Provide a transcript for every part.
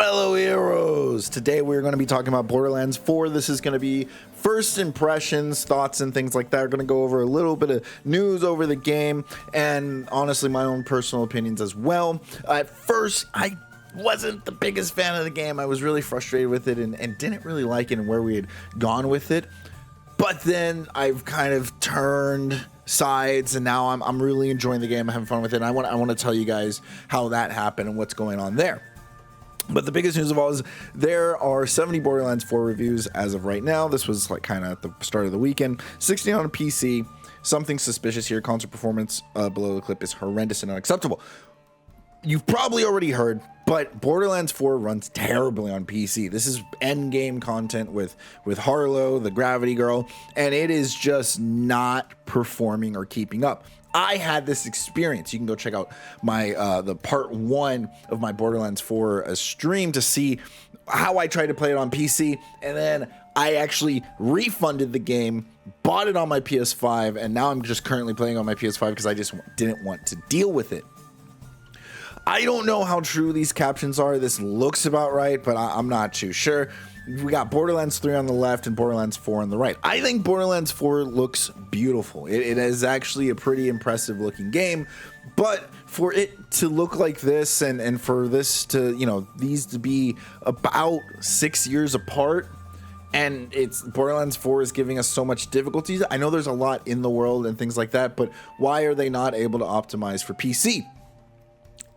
Fellow heroes, today we're going to be talking about Borderlands 4. This is going to be first impressions, thoughts, and things like that. We're going to go over a little bit of news over the game, and honestly, my own personal opinions as well. At first, I wasn't the biggest fan of the game. I was really frustrated with it and didn't really like it and where we had gone with it. But then I've kind of turned sides, and now I'm really enjoying the game. I'm having fun with it. And I want to tell you guys how that happened and what's going on there. But the biggest news of all is there are 70 Borderlands 4 reviews as of right now. This was like kind of at the start of the weekend. 60 on PC. Something suspicious here. Console performance below the clip is horrendous and unacceptable. You've probably already heard, but Borderlands 4 runs terribly on PC. This is end-game content with Harlow, the Gravity Girl, and it is just not performing or keeping up. I had this experience. You can go check out my the part 1 of my Borderlands 4 stream to see how I tried to play it on PC, and then I actually refunded the game, bought it on my PS5, and now I'm just currently playing on my PS5 because I just didn't want to deal with it. I don't know how true these captions are. This looks about right, but I'm not too sure. We got Borderlands 3 on the left and Borderlands 4 on the right. I think Borderlands 4 looks beautiful. It is actually a pretty impressive looking game, but for it to look like this and for this to, these to be about 6 years apart, and Borderlands 4 is giving us so much difficulties. I know there's a lot in the world and things like that, but why are they not able to optimize for PC?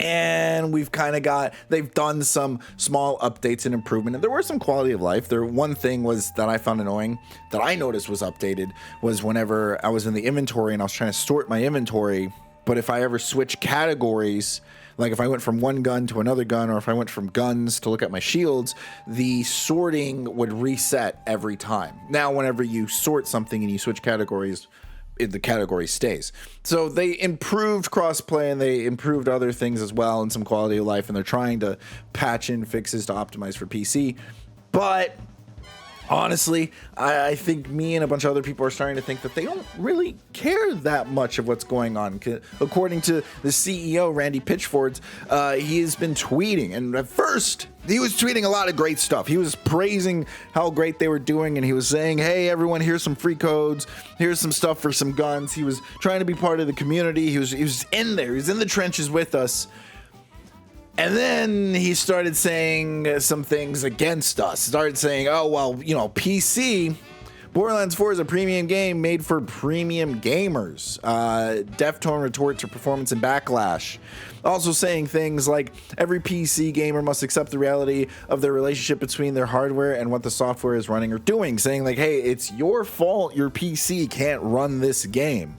And they've done some small updates and improvement, and there were some quality of life. One thing was that I found annoying that I noticed was updated was whenever I was in the inventory and I was trying to sort my inventory, but if I ever switch categories, like if I went from one gun to another gun, or if I went from guns to look at my shields, the sorting would reset every time. Now, whenever you sort something and you switch categories, the category stays. So they improved crossplay and they improved other things as well and some quality of life, and they're trying to patch in fixes to optimize for PC. But honestly, I think me and a bunch of other people are starting to think that they don't really care that much of what's going on. According to the CEO, Randy Pitchford, he has been tweeting, and at first he was tweeting a lot of great stuff. He was praising how great they were doing, and he was saying, hey, everyone, here's some free codes. Here's some stuff for some guns. He was trying to be part of the community. He was in there. He was in the trenches with us. And then he started saying some things against us. Started saying, oh, well, PC, Borderlands 4 is a premium game made for premium gamers. Deftone retort to performance and backlash. Also saying things like every PC gamer must accept the reality of their relationship between their hardware and what the software is running or doing. Saying like, hey, it's your fault your PC can't run this game.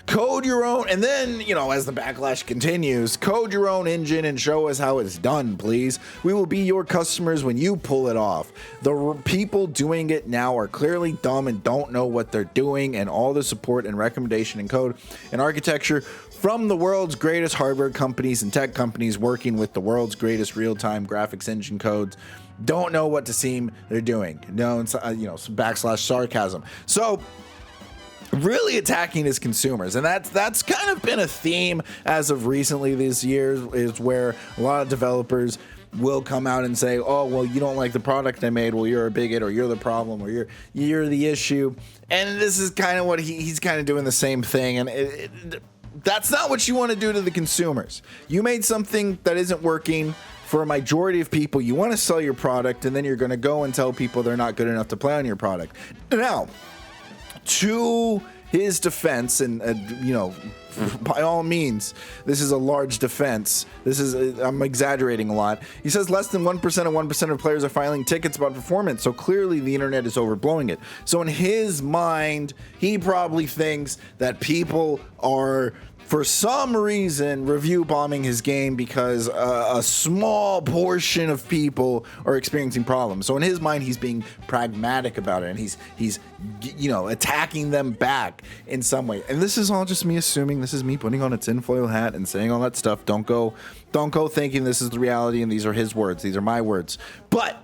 Code your own, and then, as the backlash continues, code your own engine and show us how it's done, please. We will be your customers when you pull it off. The people doing it now are clearly dumb and don't know what they're doing, and all the support and recommendation and code and architecture from the world's greatest hardware companies and tech companies working with the world's greatest real-time graphics engine codes don't know what to seem they're doing. No, some backslash sarcasm. So, really attacking his consumers, and that's kind of been a theme as of recently these years, is where a lot of developers will come out and say, oh, well, you don't like the product I made, well, you're a bigot, or you're the problem, or you're the issue. And this is kind of what he's kind of doing the same thing, and that's not what you want to do to the consumers. You made something that isn't working for a majority of people. You want to sell your product, and then you're going to go and tell people they're not good enough to play on your product. Now, to his defense, and by all means, this is a large defense. I'm exaggerating a lot. He says less than 1% of players are filing tickets about performance, so clearly the internet is overblowing it. So in his mind, he probably thinks that people are, for some reason, review bombing his game because a small portion of people are experiencing problems. So in his mind, he's being pragmatic about it, and he's attacking them back in some way. And this is all just me assuming. This is me putting on a tinfoil hat and saying all that stuff. Don't go thinking this is the reality and these are his words. These are my words. But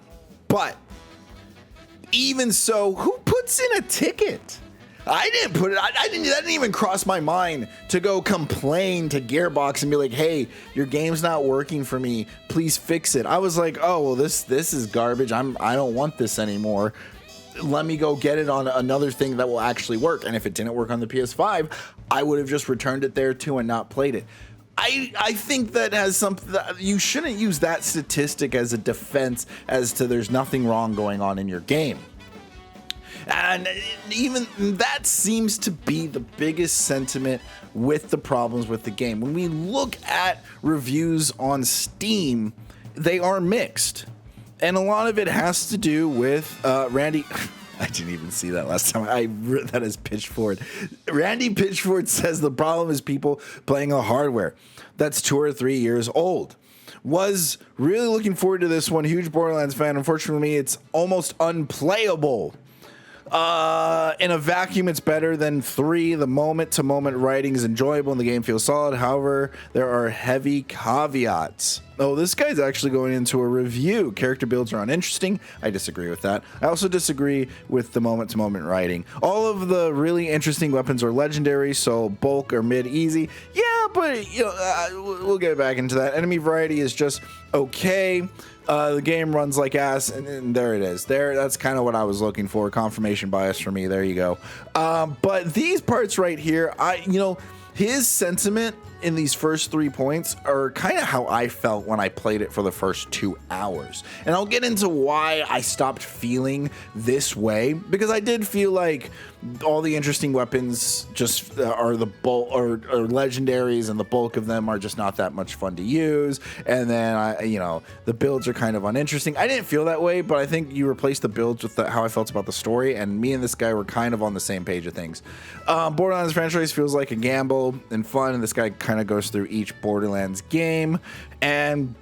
even so, who puts in a ticket? I didn't put it. That didn't even cross my mind to go complain to Gearbox and be like, "Hey, your game's not working for me. Please fix it." I was like, "Oh well, this is garbage. I don't want this anymore. Let me go get it on another thing that will actually work." And if it didn't work on the PS5, I would have just returned it there too and not played it. I think that has something. You shouldn't use that statistic as a defense as to there's nothing wrong going on in your game. And even that seems to be the biggest sentiment with the problems with the game. When we look at reviews on Steam, they are mixed. And a lot of it has to do with Randy. I didn't even see that last time. I wrote that as Pitchford. Randy Pitchford says the problem is people playing the hardware that's 2 or 3 years old. Was really looking forward to this one. Huge Borderlands fan. Unfortunately, it's almost unplayable. In a vacuum, it's better than 3. The moment-to-moment writing is enjoyable and the game feels solid. However, there are heavy caveats. Oh, this guy's actually going into a review. Character builds are uninteresting. I disagree with that. I also disagree with the moment-to-moment writing. All of the really interesting weapons are legendary, so bulk or mid easy. Yeah, but we'll get back into that. Enemy variety is just okay. The game runs like ass, and there it is. That's kind of what I was looking for. Confirmation bias for me. There you go. But these parts right here, his sentiment in these first 3 points are kind of how I felt when I played it for the first 2 hours. And I'll get into why I stopped feeling this way, because I did feel like all the interesting weapons just are the bulk or legendaries, and the bulk of them are just not that much fun to use. And then the builds are kind of uninteresting. I didn't feel that way, but I think you replace the builds with how I felt about the story, and me and this guy were kind of on the same page of things. Borderlands franchise feels like a gamble and fun, and this guy kind of goes through each Borderlands game. And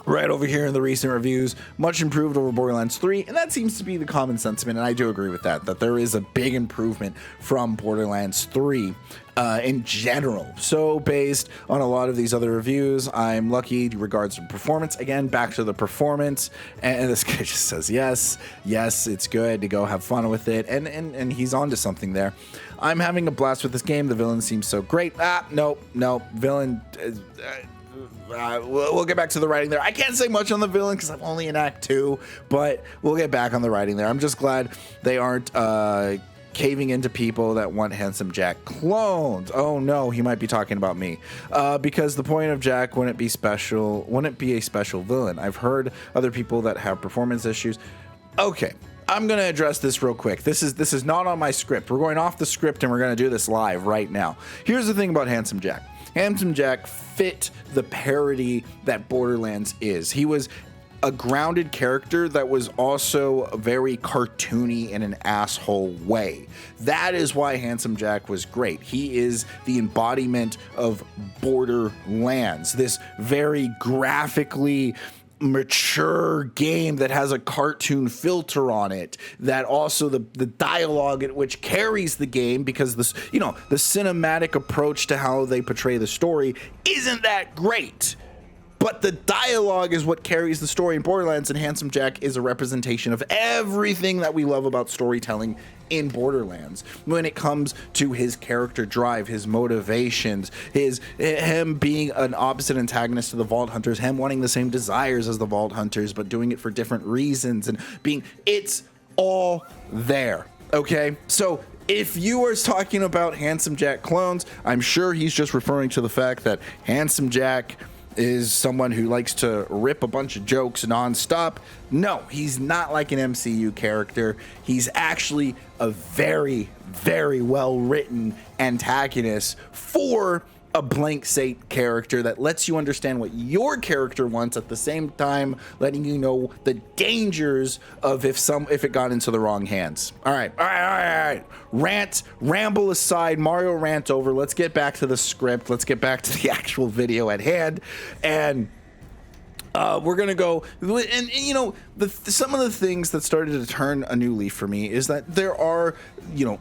right over here in the recent reviews, much improved over Borderlands 3, and that seems to be the common sentiment, and I do agree with that there is a big improvement from Borderlands 3 in general. So based on a lot of these other reviews, I'm lucky in regards to performance. Again, back to the performance, and this guy just says yes, it's good to go have fun with it, and he's on to something there. I'm having a blast with this game. The villain seems so great. Nope, villain... we'll get back to the writing there. I can't say much on the villain because I'm only in Act 2, but we'll get back on the writing there. I'm just glad they aren't caving into people that want Handsome Jack clones. Oh no, he might be talking about me. Because the point of Jack wouldn't be a special villain. I've heard other people that have performance issues. Okay, I'm going to address this real quick. This is not on my script. We're going off the script and we're going to do this live right now. Here's the thing about Handsome Jack. Handsome Jack fit the parody that Borderlands is. He was a grounded character that was also very cartoony in an asshole way. That is why Handsome Jack was great. He is the embodiment of Borderlands, this very graphically mature game that has a cartoon filter on it, that also the dialogue at which carries the game, because the cinematic approach to how they portray the story isn't that great, but the dialogue is what carries the story in Borderlands, and Handsome Jack is a representation of everything that we love about storytelling in Borderlands when it comes to his character drive, his motivations, him being an opposite antagonist to the Vault Hunters, him wanting the same desires as the Vault Hunters but doing it for different reasons, and it's all there. Okay, so if you are talking about Handsome Jack clones, I'm sure he's just referring to the fact that Handsome Jack is someone who likes to rip a bunch of jokes nonstop. No, he's not like an MCU character. He's actually a very, very well-written antagonist for a blank slate character that lets you understand what your character wants, at the same time letting you know the dangers of if it got into the wrong hands. All right. Ramble aside, Mario rant over. Let's get back to the script. Let's get back to the actual video at hand. And we're gonna go, and some of the things that started to turn a new leaf for me is that there are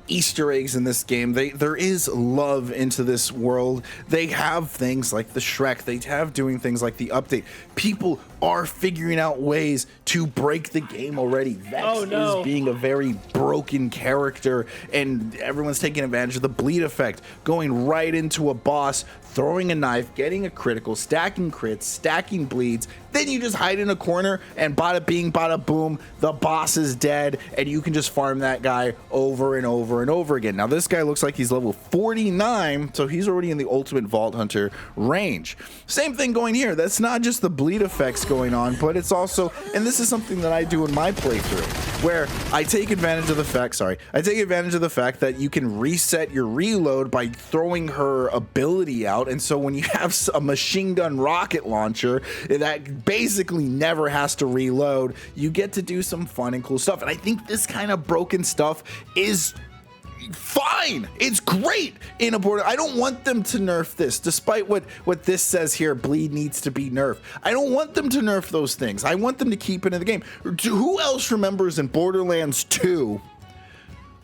Easter eggs in this game. There is love into this world. They have things like the Shrek. They have doing things like the update. People are figuring out ways to break the game already. Vex is being a very broken character, and everyone's taking advantage of the bleed effect, going right into a boss, throwing a knife, getting a critical, stacking crits, stacking bleeds. Then you just hide in a corner and bada bing, bada boom, the boss is dead, and you can just farm that guy over and over and over again. Now, this guy looks like he's level 49, so he's already in the ultimate Vault Hunter range. Same thing going here. That's not just the bleed effects going on, but it's also, and this is something that I do in my playthrough, where I take advantage of the fact that you can reset your reload by throwing her ability out. And so when you have a machine gun rocket launcher that basically never has to reload, you get to do some fun and cool stuff. And I think this kind of broken stuff is fine. It's great in a border. I don't want them to nerf this, despite what this says here. Bleed needs to be nerfed. I don't want them to nerf those things. I want them to keep it in the game. Who else remembers in Borderlands 2?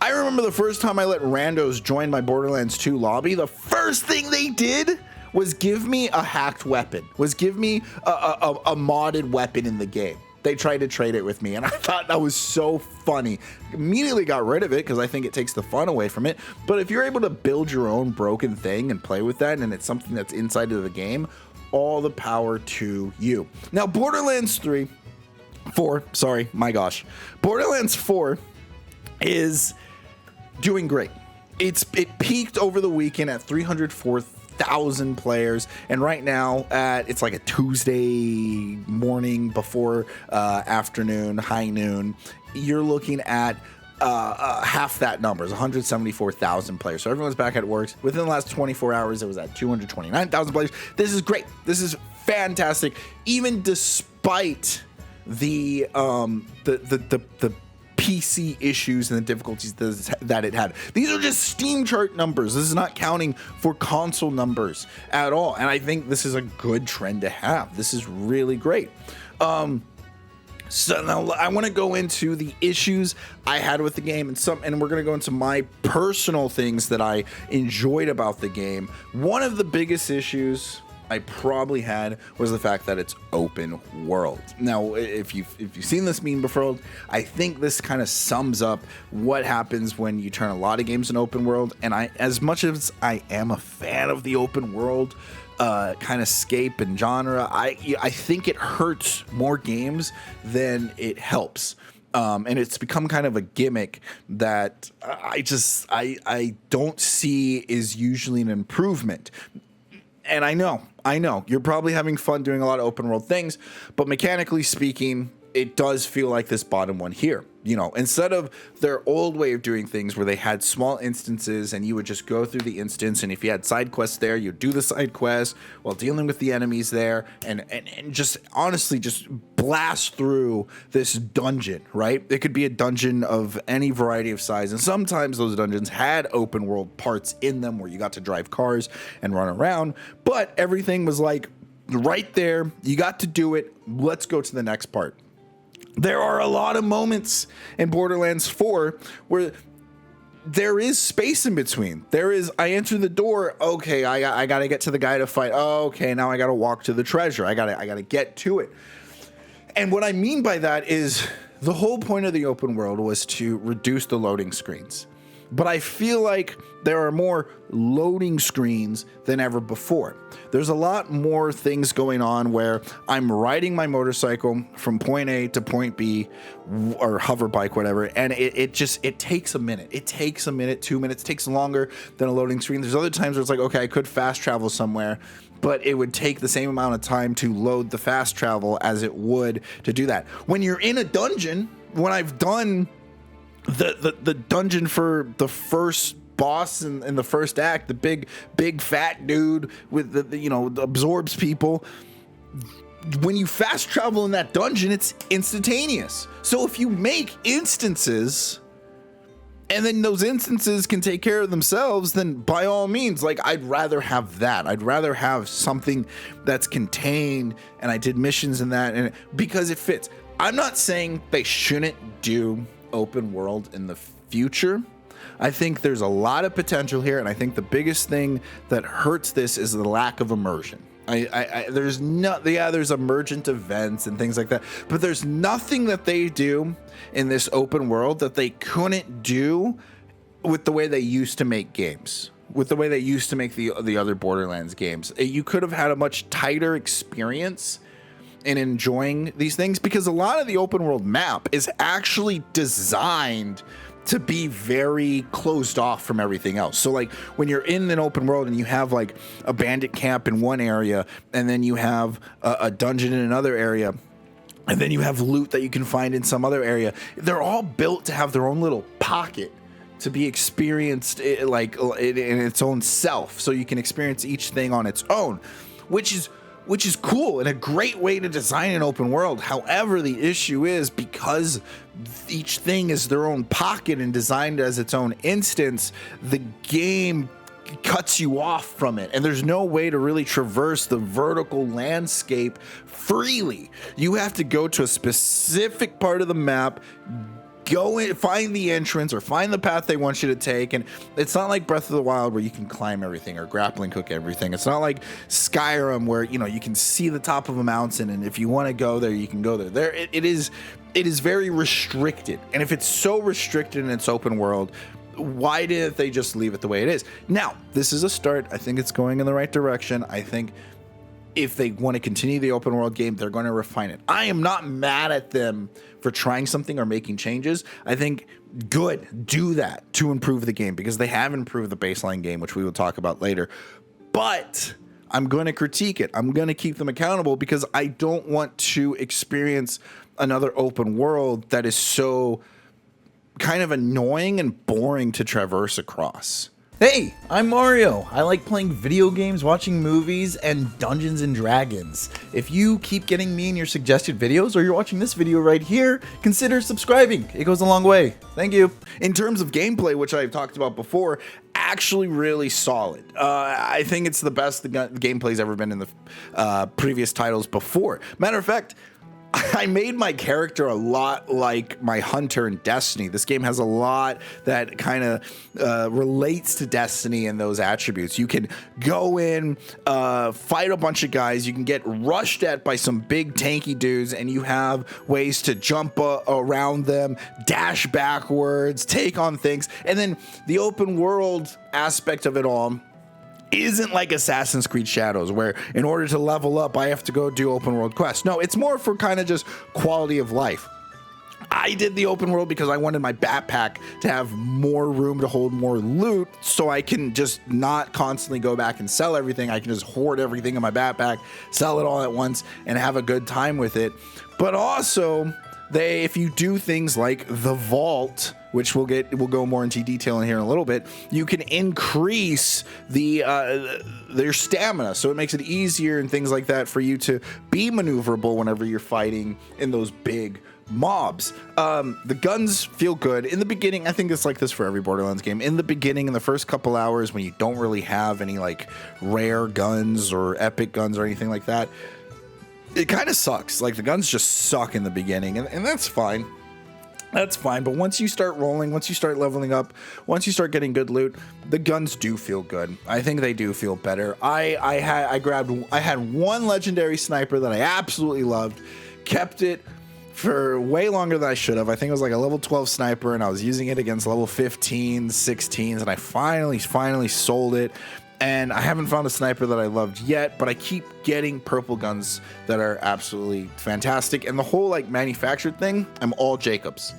I remember the first time I let randos join my Borderlands 2 lobby, the first thing they did was give me a hacked weapon, was give me a modded weapon in the game. They tried to trade it with me, and I thought that was so funny. Immediately got rid of it because I think it takes the fun away from it. But if you're able to build your own broken thing and play with that, and it's something that's inside of the game, all the power to you. Now, Borderlands 4 is doing great. It peaked over the weekend at 304,000 players, and right now it's like a Tuesday morning before afternoon, high noon. You're looking at half that number, 174,000 players. So everyone's back at work. Within the last 24 hours, it was at 229,000 players. This is great. This is fantastic. Even despite the PC issues and the difficulties that it had. These are just Steam chart numbers. This is not counting for console numbers at all. And I think this is a good trend to have. This is really great. So now I want to go into the issues I had with the game, and we're going to go into my personal things that I enjoyed about the game. One of the biggest issues I probably had was the fact that it's open world. Now, if you've seen this meme before, I think this kind of sums up what happens when you turn a lot of games in open world. And as much as I am a fan of the open world kind of scape and genre, I think it hurts more games than it helps. And it's become kind of a gimmick that I don't see is usually an improvement. And I know you're probably having fun doing a lot of open world things, but mechanically speaking, it does feel like this bottom one here. You know, instead of their old way of doing things where they had small instances and you would just go through the instance, and if you had side quests there, you'd do the side quest while dealing with the enemies there, and just honestly just blast through this dungeon, right? It could be a dungeon of any variety of size, and sometimes those dungeons had open world parts in them where you got to drive cars and run around, but everything was like right there. You got to do it. Let's go to the next part. There are a lot of moments in Borderlands 4 where there is space in between. I enter the door. Okay, I got to get to the guy to fight. Oh, okay, now I got to walk to the treasure. I got to get to it. And what I mean by that is the whole point of the open world was to reduce the loading screens. But I feel like there are more loading screens than ever before. There's a lot more things going on where I'm riding my motorcycle from point A to point B, or hover bike, whatever, and it takes a minute. It takes a minute, 2 minutes, takes longer than a loading screen. There's other times where it's like, okay, I could fast travel somewhere, but it would take the same amount of time to load the fast travel as it would to do that. When you're in a dungeon, when I've done the dungeon for the first boss in the first act, the big fat dude with the absorbs people, when you fast travel in that dungeon, it's instantaneous. So if you make instances and then those instances can take care of themselves, then by all means, like, I'd rather have that. I'd rather have something that's contained, and I did missions in that, and because it fits. I'm not saying they shouldn't do open world in the future. I think there's a lot of potential here, and I think the biggest thing that hurts this is the lack of immersion. There's there's emergent events and things like that, but there's nothing that they do in this open world that they couldn't do with the way they used to make games, with the way they used to make the other Borderlands games. You could have had a much tighter experience in enjoying these things, because a lot of the open world map is actually designed to be very closed off from everything else. So like when you're in an open world and you have like a bandit camp in one area, and then you have a dungeon in another area, and then you have loot that you can find in some other area, they're all built to have their own little pocket to be experienced like in its own self, so you can experience each thing on its own, which is cool and a great way to design an open world. However, the issue is, because each thing is their own pocket and designed as its own instance, the game cuts you off from it, and there's no way to really traverse the vertical landscape freely. You have to go to a specific part of the map, go in, find the entrance or find the path they want you to take. And it's not like Breath of the Wild where you can climb everything or grappling hook everything. It's not like Skyrim where, you know, you can see the top of a mountain, and if you want to go there, you can go there. It is very restricted. And if it's so restricted in its open world, why didn't they just leave it the way it is? Now, this is a start. I think it's going in the right direction. I think if they want to continue the open world game, they're going to refine it. I am not mad at them for trying something or making changes. I think good, do that to improve the game, because they have improved the baseline game, which we will talk about later. But I'm going to critique it. I'm going to keep them accountable, because I don't want to experience another open world that is so kind of annoying and boring to traverse across. Hey, I'm Mario. I like playing video games, watching movies, and Dungeons and Dragons. If you keep getting me in your suggested videos, or you're watching this video right here, consider subscribing. It goes a long way. Thank you. In terms of gameplay, which I've talked about before, actually really solid. I think it's the best the gameplay's ever been in the previous titles before. Matter of fact, I made my character a lot like my hunter in Destiny. This game has a lot that kind of relates to Destiny and those attributes. You can go in, fight a bunch of guys. You can get rushed at by some big tanky dudes, and you have ways to jump around them, dash backwards, take on things. And then the open world aspect of it all isn't like Assassin's Creed Shadows, where in order to level up, I have to go do open world quests. No, it's more for kind of just quality of life. I did the open world because I wanted my backpack to have more room to hold more loot, so I can just not constantly go back and sell everything. I can just hoard everything in my backpack, sell it all at once, and have a good time with it. But also, if you do things like the vault, which we'll go more into detail in here in a little bit, you can increase their stamina, so it makes it easier and things like that for you to be maneuverable whenever you're fighting in those big mobs. The guns feel good in the beginning. I think it's like this for every Borderlands game. In the beginning, in the first couple hours, when you don't really have any like rare guns or epic guns or anything like that, it kind of sucks. Like, the guns just suck in the beginning, and that's fine. That's fine, but once you start rolling, once you start leveling up, once you start getting good loot, the guns do feel good. I think they do feel better. I had one legendary sniper that I absolutely loved, kept it for way longer than I should have. I think it was like a level 12 sniper, and I was using it against level 15s, 16s, and I finally sold it. And I haven't found a sniper that I loved yet, but I keep getting purple guns that are absolutely fantastic. And the whole like manufactured thing, I'm all Jacobs.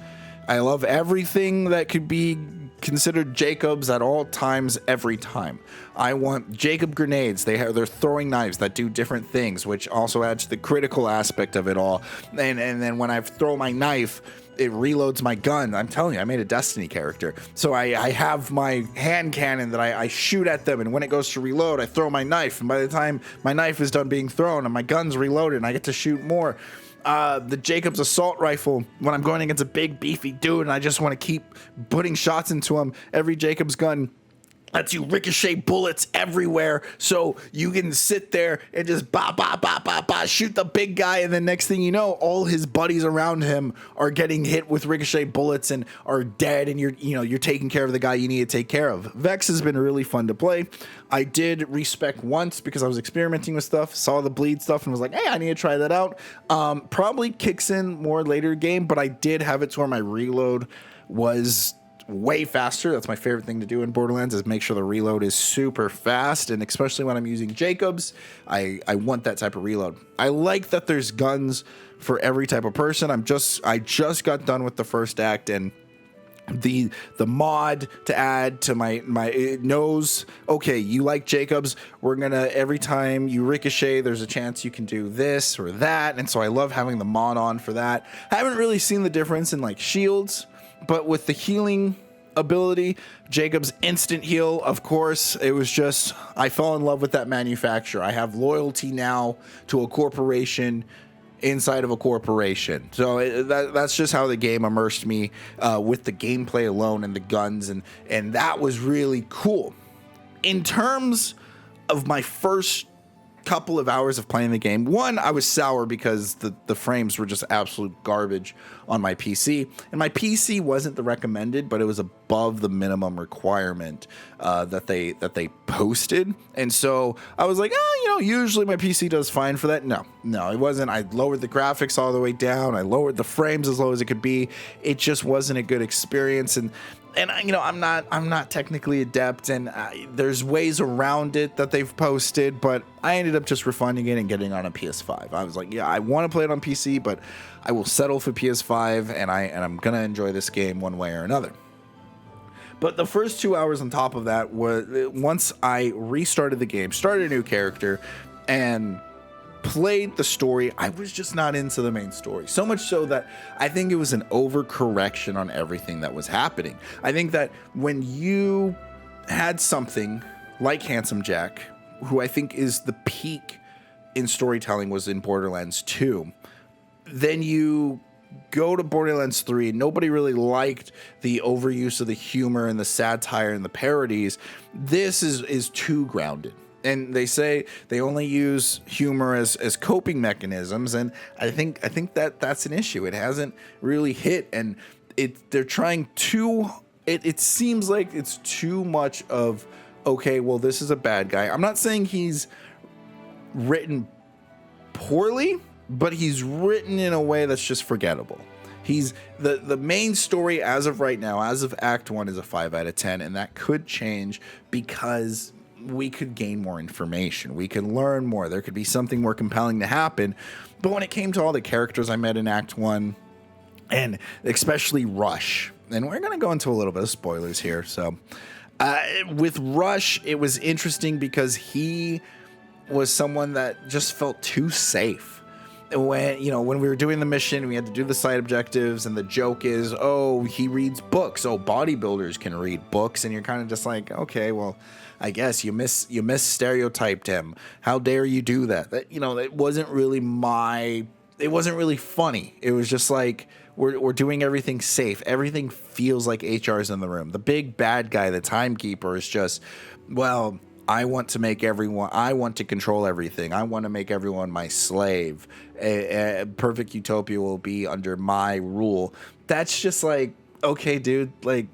I love everything that could be considered Jacobs at all times, every time. I want Jacob grenades. They're throwing knives that do different things, which also adds to the critical aspect of it all. And then when I throw my knife, it reloads my gun. I'm telling you, I made a Destiny character. So I have my hand cannon that I shoot at them, and when it goes to reload, I throw my knife, and by the time my knife is done being thrown and my gun's reloaded, and I get to shoot more. The Jacobs assault rifle, when I'm going against a big beefy dude and I just want to keep putting shots into him, every Jacobs gun lets you ricochet bullets everywhere, so you can sit there and just shoot the big guy, and the next thing you know, all his buddies around him are getting hit with ricochet bullets and are dead, and you're taking care of the guy you need to take care of. Vex has been really fun to play. I did respec once because I was experimenting with stuff, saw the bleed stuff, and was like, hey, I need to try that out. Probably kicks in more later game, but I did have it to where my reload was way faster. That's my favorite thing to do in Borderlands, is make sure the reload is super fast, and especially when I'm using Jacobs, I want that type of reload. I like that there's guns for every type of person. I just got done with the first act, and the mod to add to my it knows, okay, you like Jacobs, we're gonna, every time you ricochet, there's a chance you can do this or that, and so I love having the mod on for that. I haven't really seen the difference in like shields, but with the healing ability, Jacob's instant heal, of course, it was just, I fell in love with that manufacturer. I have loyalty now to a corporation inside of a corporation. So that's just how the game immersed me with the gameplay alone and the guns, and that was really cool. In terms of my first couple of hours of playing the game, one, I was sour because the frames were just absolute garbage on my PC, and my PC wasn't the recommended, but it was above the minimum requirement that they posted, and so I was like, usually my PC does fine for that. No, it wasn't. I lowered the graphics all the way down. I lowered the frames as low as it could be. It just wasn't a good experience, and I'm not technically adept, and there's ways around it that they've posted, but I ended up just refining it and getting on a PS5. I was like, yeah, I want to play it on PC, but I will settle for PS5, and I'm gonna enjoy this game one way or another. But the first 2 hours on top of that was, once I restarted the game, started a new character, and played the story, I was just not into the main story. So much so that I think it was an overcorrection on everything that was happening. I think that when you had something like Handsome Jack, who I think is the peak in storytelling was in Borderlands 2, then you go to Borderlands 3, nobody really liked the overuse of the humor and the satire and the parodies. This is too grounded. And they say they only use humor as coping mechanisms, and I think that's an issue. It hasn't really hit, and they're trying to. It seems like it's too much of, okay, well, this is a bad guy. I'm not saying he's written poorly, but he's written in a way that's just forgettable. He's the main story as of right now, as of Act 1, is a 5 out of 10, and that could change because we could gain more information. We could learn more. There could be something more compelling to happen. But when it came to all the characters I met in Act 1, and especially Rush, and we're going to go into a little bit of spoilers here. So with Rush, it was interesting because he was someone that just felt too safe. When we were doing the mission, we had to do the side objectives, and the joke is, oh, he reads books. Oh, bodybuilders can read books, and you're kind of just like, okay, well, I guess you stereotyped him. How dare you do that? It wasn't really it wasn't really funny. It was just like, we're doing everything safe. Everything feels like HR's in the room. The big bad guy, the timekeeper, is just, well, I want to control everything. I want to make everyone my slave. A perfect utopia will be under my rule. That's just like, okay, dude, like,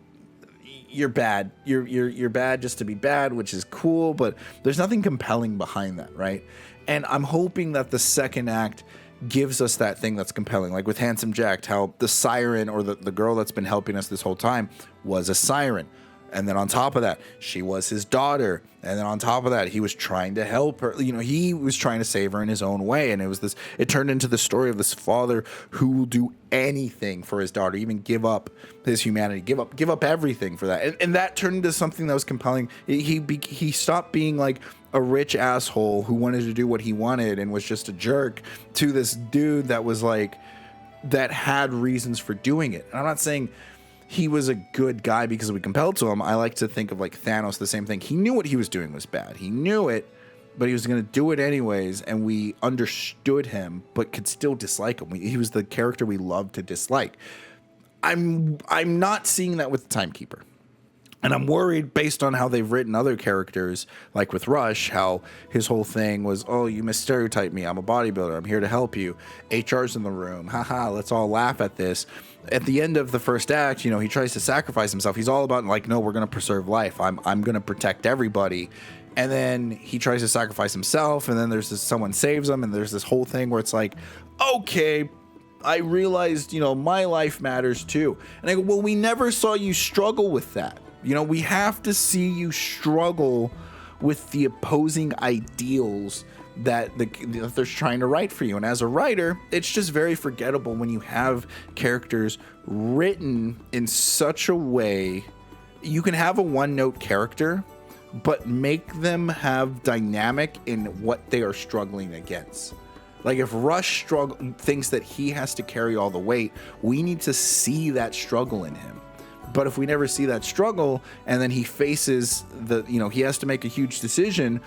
you're bad. You're bad just to be bad, which is cool, but there's nothing compelling behind that, right? And I'm hoping that the second act gives us that thing that's compelling, like with Handsome Jack, how the siren, or the girl that's been helping us this whole time, was a siren. And then on top of that, she was his daughter. And then on top of that, he was trying to help her. He was trying to save her in his own way. And it turned into the story of this father who will do anything for his daughter, even give up his humanity, give up everything for that. And that turned into something that was compelling. He stopped being like a rich asshole who wanted to do what he wanted and was just a jerk, to this dude that was like, that had reasons for doing it. And I'm not saying he was a good guy because we compelled to him. I like to think of like Thanos, the same thing. He knew what he was doing was bad. He knew it, but he was going to do it anyways, and we understood him, but could still dislike him. He was the character we loved to dislike. I'm not seeing that with the Timekeeper. And I'm worried based on how they've written other characters, like with Rush, how his whole thing was, oh, you misstereotype me. I'm a bodybuilder. I'm here to help you. HR's in the room. Haha, let's all laugh at this. At the end of the first act, he tries to sacrifice himself. He's all about like, no, we're going to preserve life. I'm going to protect everybody. And then he tries to sacrifice himself. And then there's someone saves him. And there's this whole thing where it's like, okay, I realized, my life matters too. And I go, well, we never saw you struggle with that. We have to see you struggle with the opposing ideals that they're trying to write for you. And as a writer, it's just very forgettable when you have characters written in such a way. You can have a one-note character, but make them have dynamic in what they are struggling against. Like if Rush thinks that he has to carry all the weight, we need to see that struggle in him. But if we never see that struggle, and then he faces he has to make a huge decision,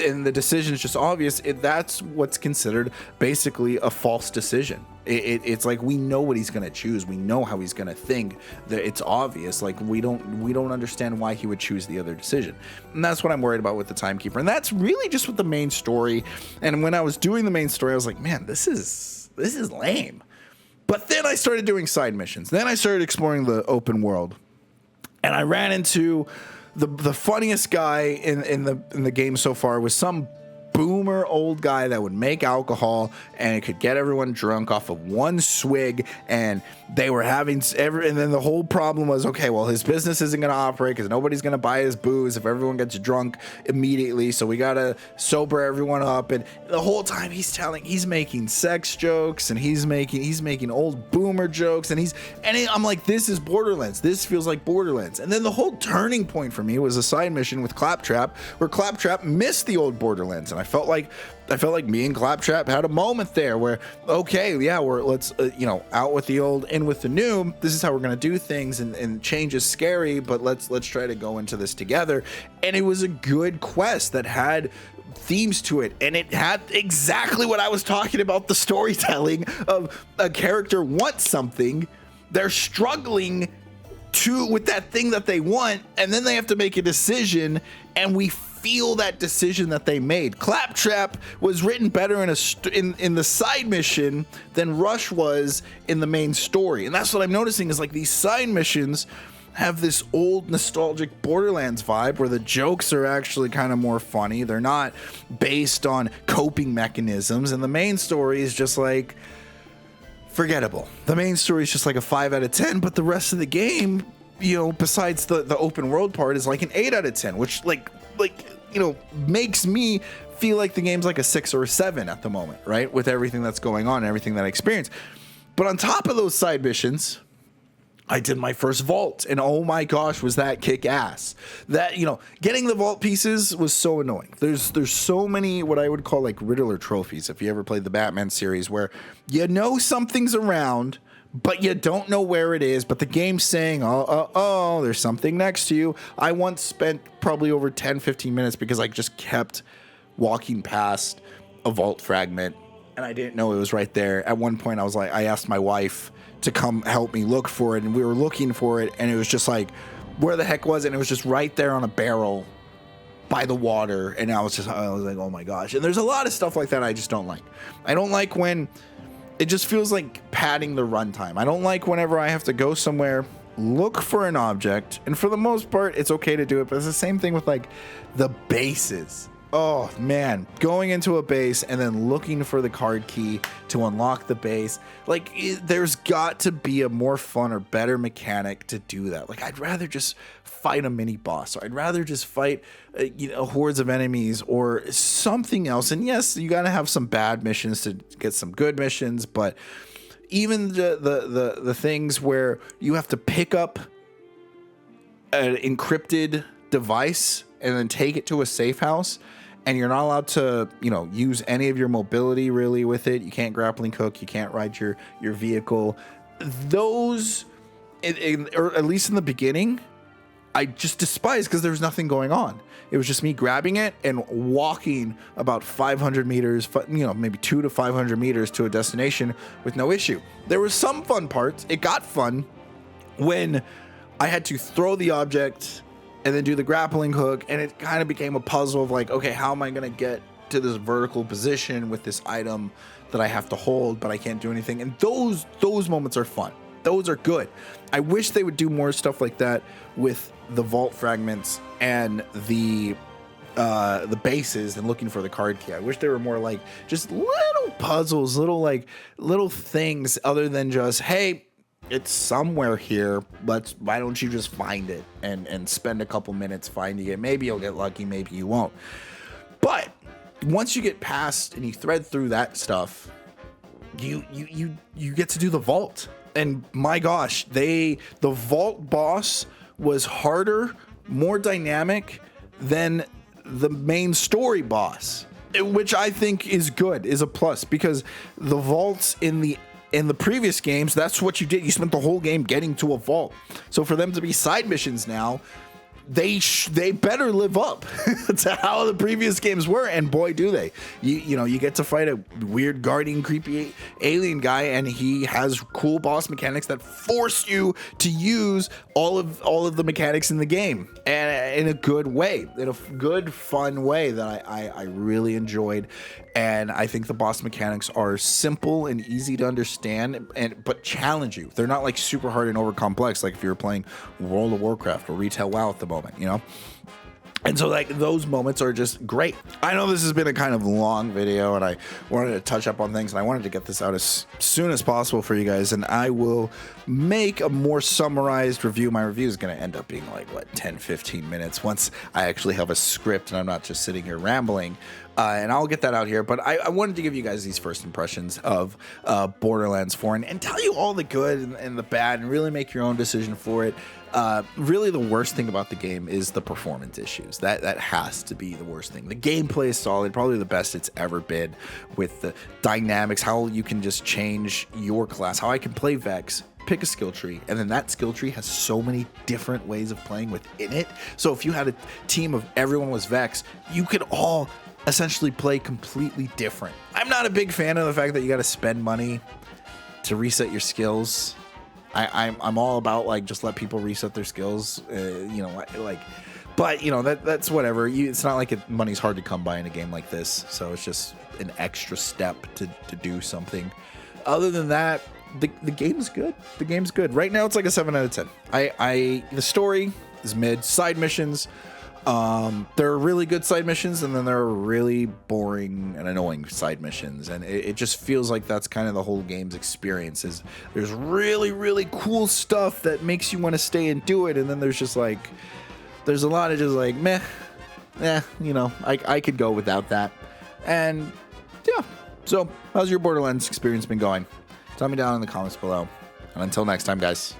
and the decision is just obvious, that's what's considered basically a false decision. It's like we know what he's going to choose. We know how he's going to think. That it's obvious. Like we don't understand why he would choose the other decision. And that's what I'm worried about with the Timekeeper. And that's really just with the main story. And when I was doing the main story, I was like, man, this is lame. But then I started doing side missions. Then I started exploring the open world, and I ran into the funniest guy in the game so far was some boomer old guy that would make alcohol and it could get everyone drunk off of one swig, and they were having and then the whole problem was, okay, well, his business isn't going to operate because nobody's going to buy his booze if everyone gets drunk immediately, so we got to sober everyone up. And the whole time he's making sex jokes, and he's making old boomer jokes, and I'm like, this is Borderlands. This feels like Borderlands. And then the whole turning point for me was a side mission with Claptrap, where Claptrap missed the old Borderlands, and I felt like me and Claptrap had a moment there where, okay, yeah, let's out with the old, in with the new. This is how we're gonna do things, and change is scary, but let's try to go into this together. And it was a good quest that had themes to it, and it had exactly what I was talking about, the storytelling of a character wants something, they're struggling with that thing that they want, and then they have to make a decision, and we feel that decision that they made. Claptrap was written better in the side mission than Rush was in the main story. And that's what I'm noticing is like these side missions have this old nostalgic Borderlands vibe where the jokes are actually kind of more funny. They're not based on coping mechanisms, and the main story is just like forgettable. The main story is just like a 5 out of 10, but the rest of the game, besides the open world part, is like an 8 out of 10, which makes me feel like the game's like a 6 or a 7 at the moment, right? With everything that's going on and everything that I experienced. But on top of those side missions, I did my first vault, and oh my gosh, was that kick ass. That, getting the vault pieces was so annoying. There's so many what I would call like Riddler trophies, if you ever played the Batman series, where something's around, but you don't know where it is, but the game's saying, oh, there's something next to you. I once spent probably over 10-15 minutes because I just kept walking past a vault fragment, and I didn't know it was right there. At one point, I asked my wife to come help me look for it, and we were looking for it, and it was just like, where the heck was it? And it was just right there on a barrel by the water, and I was like, oh my gosh. And there's a lot of stuff like that I just don't like. I don't like when it just feels like padding the runtime. I don't like whenever I have to go somewhere, look for an object, and for the most part, it's okay to do it, but it's the same thing with like the bases. Oh man, going into a base and then looking for the card key to unlock the base. Like, there's got to be a more fun or better mechanic to do that. Like, I'd rather just fight a mini boss, or I'd rather just fight hordes of enemies or something else. And yes, you got to have some bad missions to get some good missions, but even the things where you have to pick up an encrypted device and then take it to a safe house, and you're not allowed to, use any of your mobility really with it. You can't grappling hook. You can't ride your vehicle. Those, or at least in the beginning, I just despised because there was nothing going on. It was just me grabbing it and walking about 500 meters, maybe 200 to 500 meters to a destination with no issue. There was some fun parts. It got fun when I had to throw the object and then do the grappling hook, and it kind of became a puzzle of like, okay, how am I going to get to this vertical position with this item that I have to hold, but I can't do anything. And those moments are fun. Those are good. I wish they would do more stuff like that with the vault fragments and the bases and looking for the card key. I wish there were more like just little puzzles, little things other than just, hey, it's somewhere here. Why don't you just find it and spend a couple minutes finding it? Maybe you'll get lucky, maybe you won't. But once you get past and you thread through that stuff, you get to do the vault. And my gosh, the vault boss was harder, more dynamic than the main story boss, which I think is good, is a plus, because the vaults in the previous games, that's what you did. You spent the whole game getting to a vault. So for them to be side missions now, they better live up to how the previous games were, and boy do they. You get to fight a weird guardian creepy alien guy, and he has cool boss mechanics that force you to use all of the mechanics in the game, and in a good way, in a good fun way that I really enjoyed. And I think the boss mechanics are simple and easy to understand, but challenge you. They're not like super hard and over complex like if you were playing World of Warcraft or Retail WoW at the moment, you know? And so like those moments are just great. I know this has been a kind of long video, and I wanted to touch up on things, and I wanted to get this out as soon as possible for you guys, and I will make a more summarized review. My review is going to end up being like, 10-15 minutes once I actually have a script and I'm not just sitting here rambling. And I'll get that out here, but I wanted to give you guys these first impressions of Borderlands 4 and tell you all the good and the bad, and really make your own decision for it. Really, the worst thing about the game is the performance issues. That has to be the worst thing. The gameplay is solid, probably the best it's ever been, with the dynamics, how you can just change your class, how I can play Vex, pick a skill tree, and then that skill tree has so many different ways of playing within it. So if you had a team of everyone was Vex, you could all essentially play completely different. I'm not a big fan of the fact that you got to spend money to reset your skills. I'm all about like just let people reset their skills, but that's whatever. It's not like money's hard to come by in a game like this, so it's just an extra step to do something. Other than that, the game's good. The game's good. Right now, it's like a 7 out of 10. The story is mid. Side missions, there are really good side missions, and then there are really boring and annoying side missions, and it just feels like that's kind of the whole game's experience. Is there's really, really cool stuff that makes you want to stay and do it, and then there's a lot of just like meh, I could go without that. And yeah, so how's your Borderlands experience been going? Tell me down in the comments below, and until next time, guys,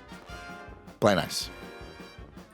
play nice.